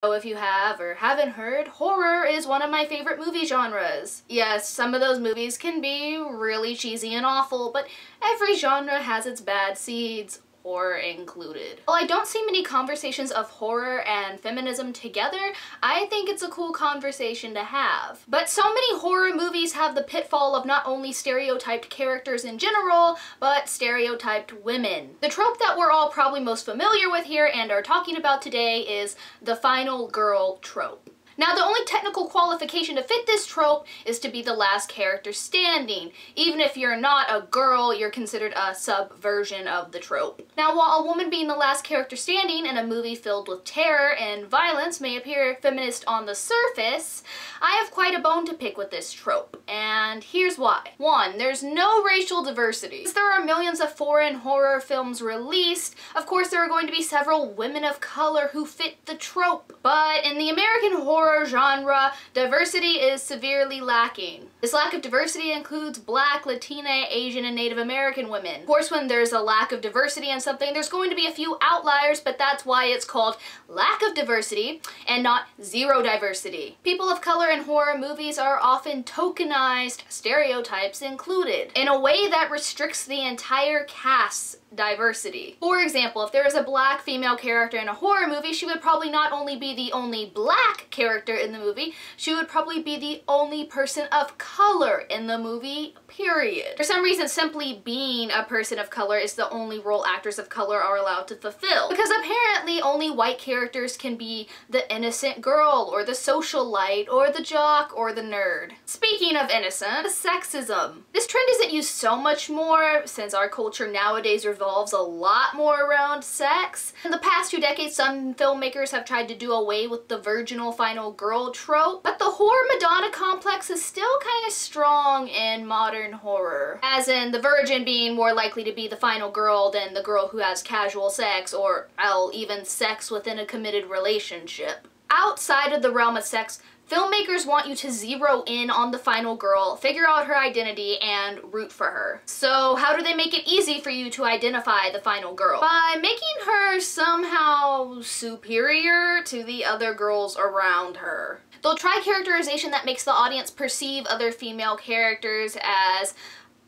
So if you have or haven't heard, horror is one of my favorite movie genres. Yes, some of those movies can be really cheesy and awful, but every genre has its bad seeds, horror included. While I don't see many conversations of horror and feminism together, I think it's a cool conversation to have. But so many horror movies have the pitfall of not only stereotyped characters in general, but stereotyped women. The trope that we're all probably most familiar with here and are talking about today is the final girl trope. Now, the only technical qualification to fit this trope is to be the last character standing. Even if you're not a girl, you're considered a subversion of the trope. Now, while a woman being the last character standing in a movie filled with terror and violence may appear feminist on the surface, I have quite a bone to pick with this trope, and here's why. 1. There's no racial diversity. Since there are millions of foreign horror films released, of course there are going to be several women of color who fit the trope. But in the American horror genre, diversity is severely lacking. This lack of diversity includes Black, Latina, Asian, and Native American women. Of course, when there's a lack of diversity in something, there's going to be a few outliers, but that's why it's called lack of diversity and not zero diversity. People of color in horror movies are often tokenized, stereotypes included, in a way that restricts the entire cast's diversity. For example, if there is a Black female character in a horror movie, she would probably not only be the only Black character in the movie, she would probably be the only person of color in the movie, period. For some reason, simply being a person of color is the only role actors of color are allowed to fulfill. Because apparently only white characters can be the innocent girl, or the socialite, or the jock, or the nerd. Speaking of innocent, sexism. This trend isn't used so much more since our culture nowadays revolves a lot more around sex. In the past 2 decades, some filmmakers have tried to do away with the virginal final girl trope, but the horror Madonna complex is still kind of strong in modern horror. As in, the virgin being more likely to be the final girl than the girl who has casual sex, or hell, even sex within a committed relationship. Outside of the realm of sex, filmmakers want you to zero in on the final girl, figure out her identity, and root for her. So how do they make it easy for you to identify the final girl? By making her somehow superior to the other girls around her. They'll try characterization that makes the audience perceive other female characters as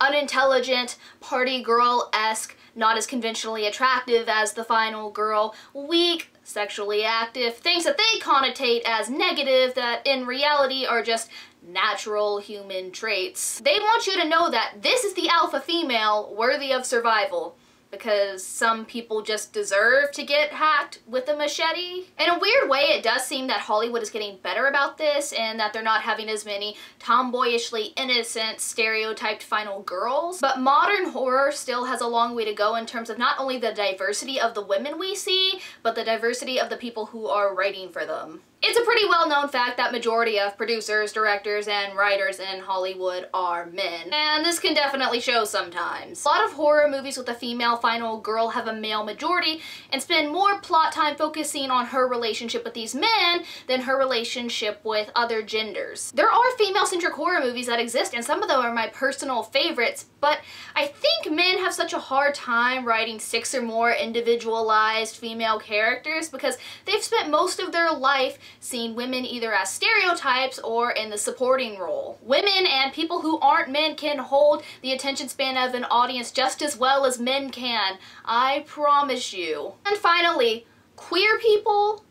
unintelligent, party girl-esque, not as conventionally attractive as the final girl, weak, sexually active, things that they connotate as negative that in reality are just natural human traits. They want you to know that this is the alpha female worthy of survival, because some people just deserve to get hacked with a machete. In a weird way, it does seem that Hollywood is getting better about this and that they're not having as many tomboyishly innocent, stereotyped final girls. But modern horror still has a long way to go in terms of not only the diversity of the women we see, but the diversity of the people who are writing for them. It's a pretty well-known fact that majority of producers, directors, and writers in Hollywood are men, and this can definitely show sometimes. A lot of horror movies with a female final girl have a male majority and spend more plot time focusing on her relationship with these men than her relationship with other genders. There are female-centric horror movies that exist, and some of them are my personal favorites, but I think men have such a hard time writing 6 or more individualized female characters because they've spent most of their life seeing women either as stereotypes or in the supporting role. Women and people who aren't men can hold the attention span of an audience just as well as men can. I promise you. And finally, queer people?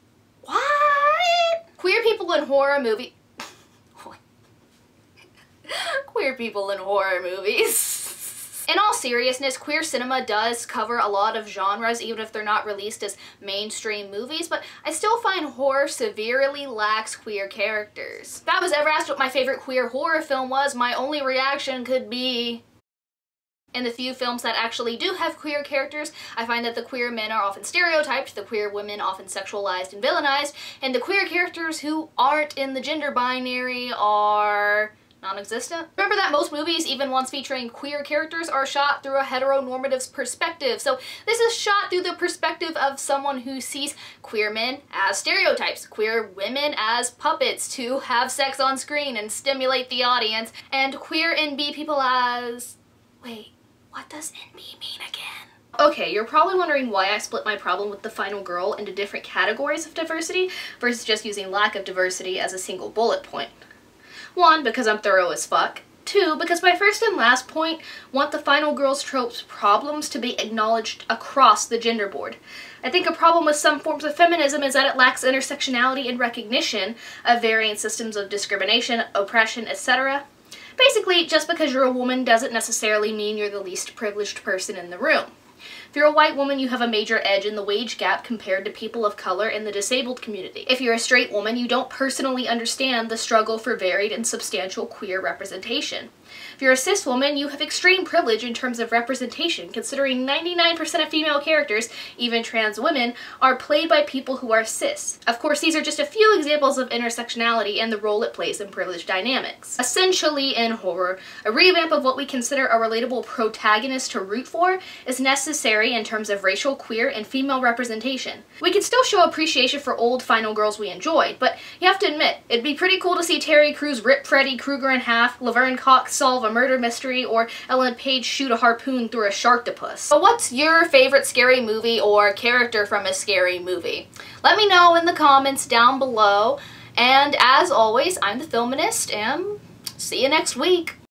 What? Queer people in horror movies. Queer people in horror movies. In all seriousness, queer cinema does cover a lot of genres even if they're not released as mainstream movies, but I still find horror severely lacks queer characters. If I was ever asked what my favorite queer horror film was, my only reaction could be... In the few films that actually do have queer characters, I find that the queer men are often stereotyped, the queer women often sexualized and villainized, and the queer characters who aren't in the gender binary are... non-existent. Remember that most movies, even ones featuring queer characters, are shot through a heteronormative perspective. So this is shot through the perspective of someone who sees queer men as stereotypes, queer women as puppets to have sex on screen and stimulate the audience, and queer NB people as... wait, what does NB mean again? Okay, you're probably wondering why I split my problem with the final girl into different categories of diversity versus just using lack of diversity as a single bullet point. 1, because I'm thorough as fuck. 2, because my first and last point want the final girl's tropes problems to be acknowledged across the gender board. I think a problem with some forms of feminism is that it lacks intersectionality and recognition of varying systems of discrimination, oppression, etc. Basically, just because you're a woman doesn't necessarily mean you're the least privileged person in the room. If you're a white woman, you have a major edge in the wage gap compared to people of color in the disabled community. If you're a straight woman, you don't personally understand the struggle for varied and substantial queer representation. If you're a cis woman, you have extreme privilege in terms of representation, considering 99% of female characters, even trans women, are played by people who are cis. Of course, these are just a few examples of intersectionality and the role it plays in privilege dynamics. Essentially, in horror, a revamp of what we consider a relatable protagonist to root for is necessary in terms of racial, queer, and female representation. We can still show appreciation for old final girls we enjoyed, but you have to admit, it'd be pretty cool to see Terry Crews rip Freddy Krueger in half, Laverne Cox solve a murder mystery, or Ellen Page shoot a harpoon through a sharktopus. So what's your favorite scary movie or character from a scary movie? Let me know in the comments down below, and as always, I'm the Feminist, and see you next week.